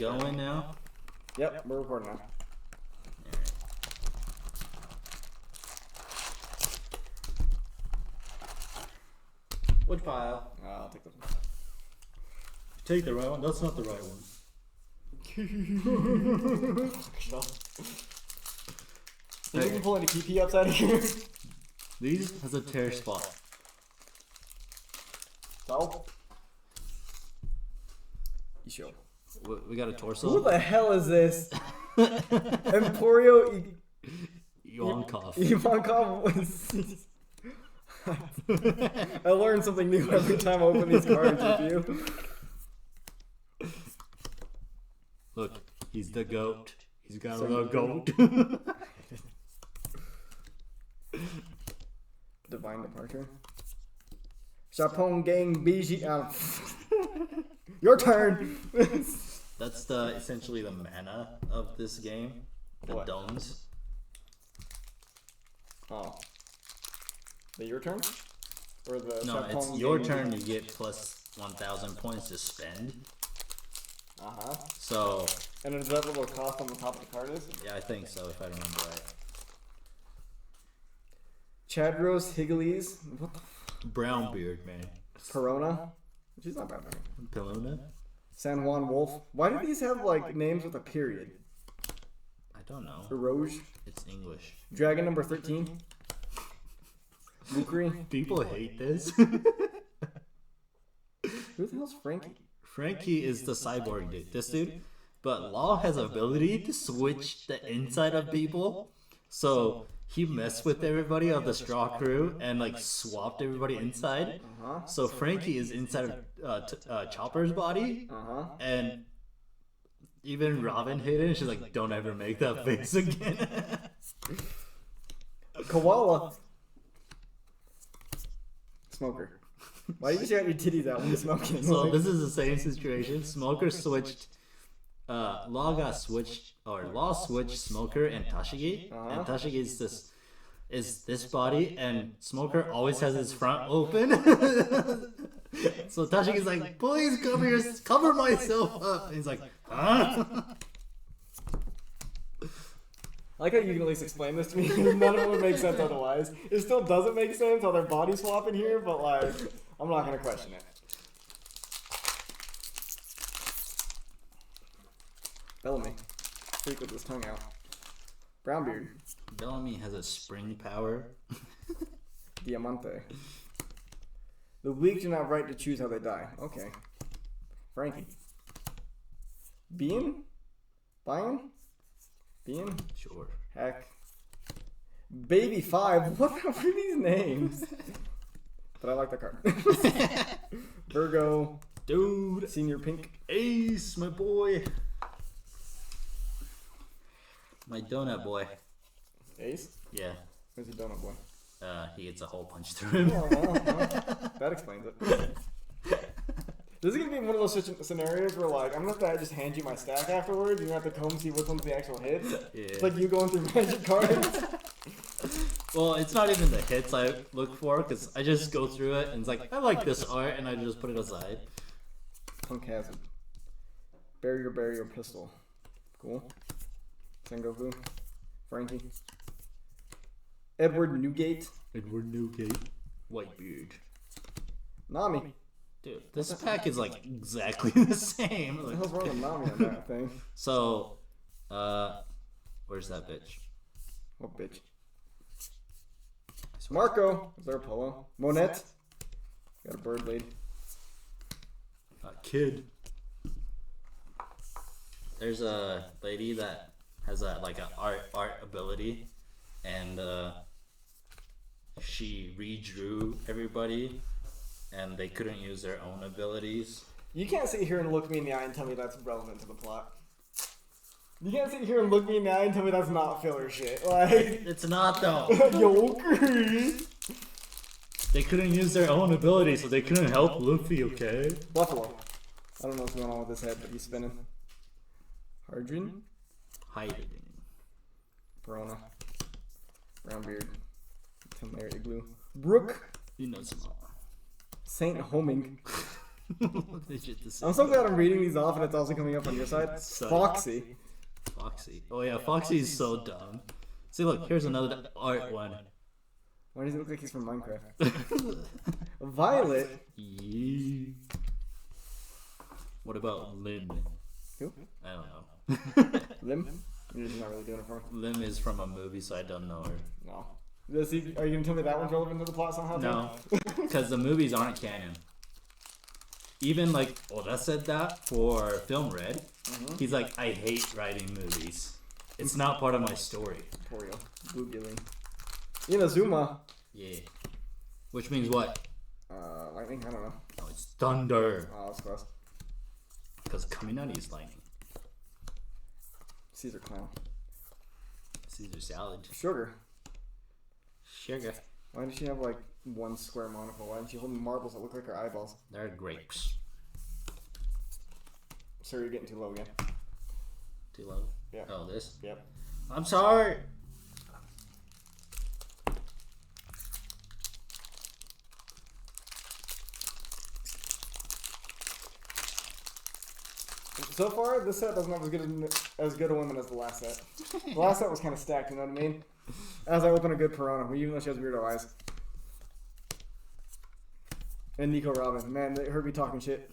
going now? Yep, we're recording now. Alright. Which file? I'll take this one. Take the right one? That's not the right one. Think we can pull any PP upside of here? These has a tear spot. So? You sure? We got a torso. Who the hell is this? Emporio Ivankov. Ivankov. I learn something new every time I open these cards with you. Look, he's the goat. He's got a little goat. Divine Departure. Chapon Gang BG. Your turn! That's essentially the mana of this game. The What? domes. Oh. Is it your turn? Or the No, Chapon it's your Gang turn. BG? You get plus 1,000 points to spend. Uh-huh. So, And is that what the cost on the top of the card is? yeah, I think so, if I remember right. Chadros Higgles. What the Brown beard, man. Corona? She's not bad. Peluna? San Juan Wolf. Why do these have like names with a period? I don't know. Eroge. It's English. Dragon number 13. Mukri. People hate this. Who the hell's Frankie? Frankie is the cyborg dude. This dude. But Law has ability to switch the inside of people. So he messed with everybody of the Straw Crew and like swapped everybody inside. Uh-huh. So Frankie is inside of Chopper's body. Uh-huh. And even Robin hated it. She's like, don't ever make that face again. Koala. Smoker. Why do you got your titties out when you're smoking? So this is the same situation. Smoker switched. Law switched Smoker and Tashigi, and Tashigi is this body, and Smoker always has his front open. So Tashigi's like, please cover myself up. And he's like, huh? I like how you can at least explain this to me. None of it would make sense otherwise. It still doesn't make sense how their body swap in here, but like, I'm not gonna question it. Bellamy. Freak with his tongue out. Brownbeard. Bellamy has a spring power. Diamante. The weak do not have right to choose how they die. Okay. Frankie. Bean? Bion? Bean? Sure. Heck. Baby 5. What are these names? But I like the card. Virgo. Dude. Senior Pink. Ace, my boy. My donut boy. Ace? Yeah. Where's the donut boy? He gets a hole punched through him. Oh, well, that explains it. This is gonna be one of those scenarios where, like, I'm gonna have to just hand you my stack afterwards. You're gonna have to comb see which one's the actual hits. Yeah. It's like you going through magic cards. Well, it's not even the hits I look for, because I just go through it and it's like, I like this art, and I just put it aside. Punk Hazard. Barrier Pistol. Cool. Sengoku. Frankie. Edward Newgate. Edward Newgate. Whitebeard. Nami. Dude, this pack is like exactly the same. What the hell's wrong with Nami on that thing? So, where's that bitch? What bitch? Marco. Is there a polo? Monette. Got a bird lady. Kid. There's a lady that has a like an art ability, and she redrew everybody, and they couldn't use their own abilities. You can't sit here and look me in the eye and tell me that's relevant to the plot. You can't sit here and look me in the eye and tell me that's not filler shit. Like, It's not though. Joker. They couldn't use their own abilities, so they couldn't help Luffy. Okay. Buffalo. I don't know what's going on with his head, but he's spinning. Hardrin. Hiding. Verona. Brownbeard. Tamara Igloo. Brooke. You know some. Saint Homing. Legit the same. I'm so glad I'm reading these off and it's also coming up on your side. So- Foxy. Foxy. Oh yeah, Foxy is so dumb. See, look, here's another art one. Why does he look like he's from Minecraft? Violet. Yeah. What about Lim? Who? I don't know. Lim? You're just not really doing it for me. Lim is from a movie, so I don't know her. No. Are you gonna tell me that one's relevant to the plot somehow? No, because the movies aren't canon. Even like Oda said that for Film Red. He's like, I hate writing movies. It's not part of my story. For real. Googling. Inazuma. Yeah. Which means what? Lightning? I don't know. No, it's thunder. Oh, that's close. Because Kaminari is lightning. Caesar clown. Caesar salad. Sugar. Sugar. Why does she have like one square monocle? Why isn't she holding marbles that look like her eyeballs? They're grapes. Sir, you're getting too low again. Too low? Yeah. Oh, this? Yep. I'm sorry. So far, this set doesn't have as good a woman as the last set. The last set was kind of stacked, you know what I mean? As I open a good Piranha, even though she has weirdo eyes. And Nico Robin. Man, they heard me talking shit.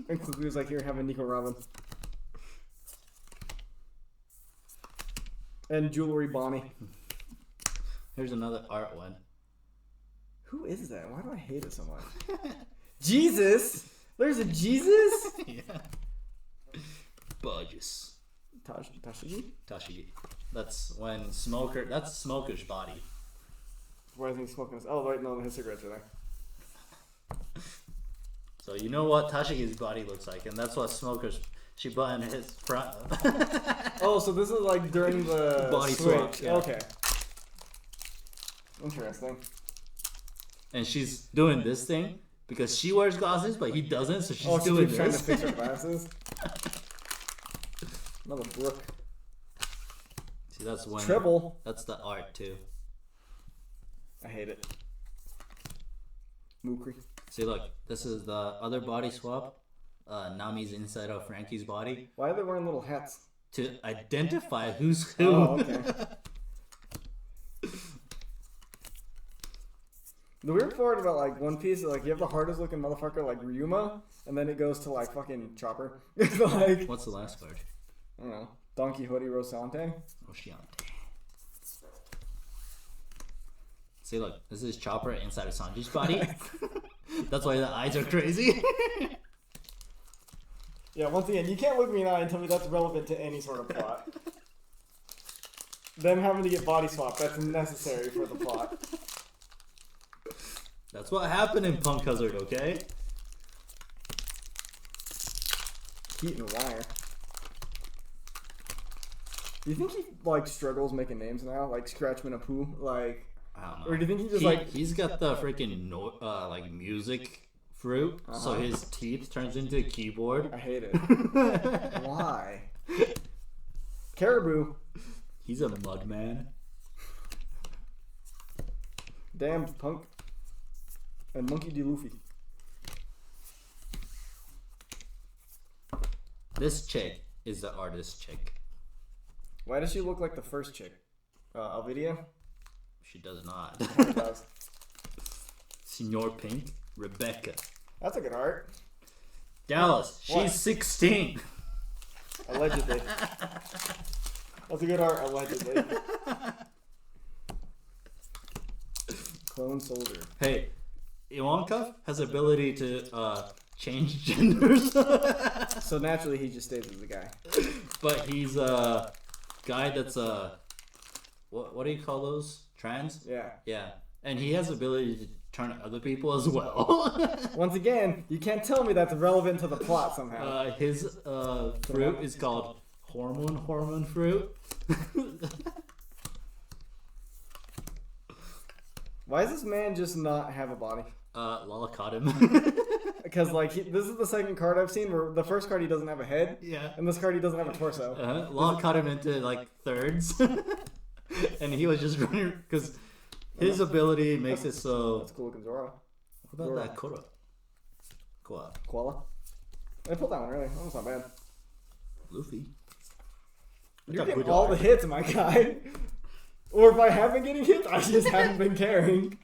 And Cuckoo was like, here, have a Nico Robin. And Jewelry Bonnie. Here's another art one. Who is that? Why do I hate it so much? Jesus! There's a Jesus? Yeah. Budges. Tashigi? Tashigi. That's when Smoker. That's Smoker's body. Why is he smoking this? Oh, right, no, his cigarettes are there. So you know what Tashigi's body looks like, and that's what Smoker's. She buttoned his front. Oh, so this is like during the Body switch. swap, yeah. Okay. Interesting. And she's doing this thing because she wears glasses, but he doesn't, so she's doing keeps trying to this. fix her glasses. Another Brooke. See, that's when. Treble. That's the art too. I hate it. Mukri. See, look, this is the other body swap. Nami's inside of Frankie's body Why are they wearing little hats? to identify who's who. Oh, okay. The weird part about like One Piece is like you have the hardest looking motherfucker like Ryuma, and then it goes to like fucking Chopper. It's like What's the last card? I don't know. Don Quixote Rosante. Oceante. See, look, this is Chopper inside of Sanji's body. That's why the eyes are crazy. Yeah, once again, you can't look me in the eye and tell me that's relevant to any sort of plot. Them having to get body swapped, that's necessary for the plot. That's what happened in Punk Hazard, okay? Heat and wire. Do you think he like struggles making names now, like Scratchman Apu, like? I don't know. Or do you think he just he's got the freaking like music fruit, so his teeth turns into a keyboard. I hate it. Why? Caribou. He's a mud man. Damned Punk. And Monkey D. Luffy. This chick is the artist chick. Why does she look like the first chick? Alvidia? She does not. It does. Senor Pink, Rebecca. That's a good art. Dallas, What? she's 16. Allegedly. That's a good art, allegedly. Clone Soldier. Hey, Ivankov has ability to change genders, So naturally he just stays as a guy. but he's a guy that's what do you call those? Trans? Yeah. Yeah, and he has ability to turn other people as well. Once again, you can't tell me that's relevant to the plot somehow. His fruit is called hormone fruit. Why does this man just not have a body? Lala caught him. Because like this is the second card I've seen where the first card he doesn't have a head, Yeah. and this card he doesn't have a torso. Lala cut him into like thirds, and he was just running because his ability makes it so. That's cool looking Zoro. What about that Kuro? Koala. Koala. I pulled that one early. That was not bad. Luffy. You're getting all the hits, my guy. Or if I have been getting hits, I just haven't been caring.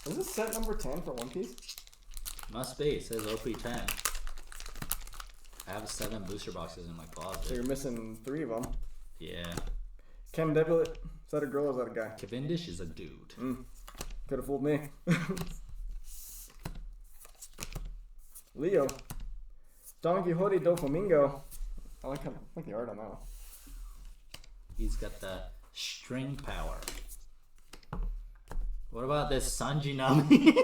Is this set number 10 for One Piece? Must be. It says OP10. I have 7 booster boxes in my closet. So you're missing 3 of them. Yeah. Ken Devitt, is that a girl or is that a guy? Cavendish is a dude. Could have fooled me. Leo. Don Quixote do Flamingo. I like the art on that one. He's got the string power. What about this Sanji Nami?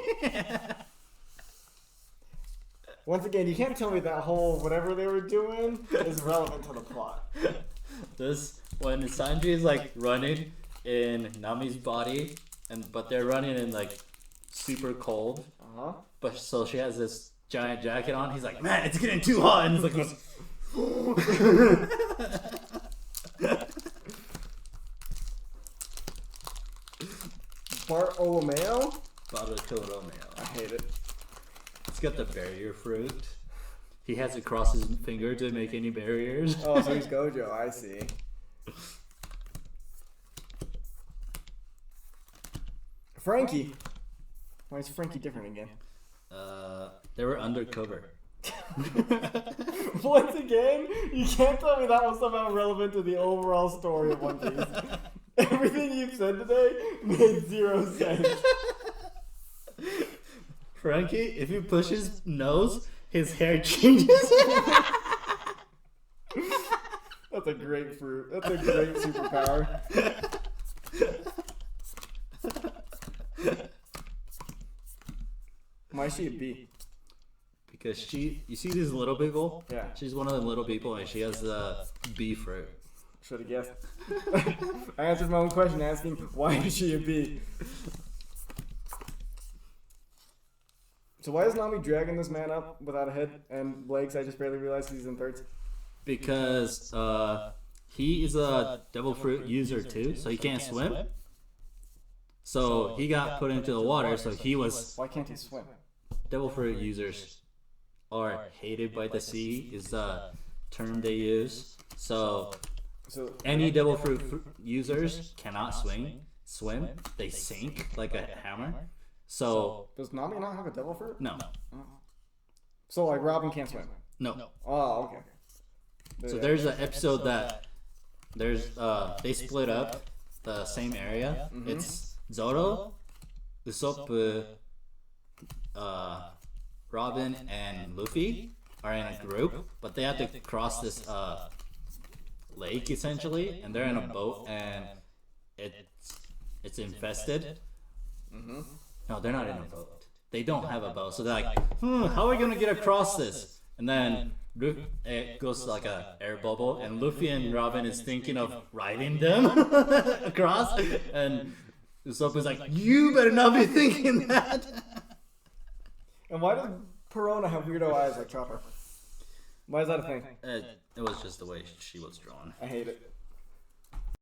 Once again, you can't tell me that whole whatever they were doing is relevant to the plot. This when Sanji is like running in Nami's body, but they're running in like super cold. But so she has this giant jacket on. He's like, man, it's getting too hot, and he's like, Bartolomeo? Bartolomeo. I hate it. He's got the barrier fruit. He has it across his finger to make any barriers. Oh, so he's Gojo. I see. Frankie. Why is Frankie different again? They were undercover. Once again, you can't tell me that was somehow relevant to the overall story of One Piece. Everything you've said today made 0 sense. Frankie, if you push his nose, his hair changes. That's a great fruit. That's a great superpower. Why is she a bee? Because you see these little people? Yeah. She's one of the little people, and she has the bee fruit. Should have guessed. I answered my own question asking, why is she a bee? So why is Nami dragging this man up without a head and legs? I just barely realized he's in thirds. Because he is a devil fruit user too, so he can't swim. So he got put into the water, so he was... Why can't he swim? Devil fruit users are hated by the sea is the term they use. So any devil fruit users cannot swim. They sink like a hammer. So does Nami not have a devil fruit? no. So like Robin can't swim. No. Oh, okay. So there's an episode that there's they split up the same area. It's Zoro, Usopp, Robin, and Luffy are in a group, but they have to cross this lake essentially, and they're in a boat, and it's infested. No, they're not in a boat. They don't have a boat, so they're like, how are we gonna get across this? And then it goes to like a air bubble, and Luffy and Robin is thinking of riding them across, and Usopp is like, you better not be thinking that. And why does Perona have weirdo eyes like Chopper? Why is that a thing? It was just the way she was drawn. I hate it.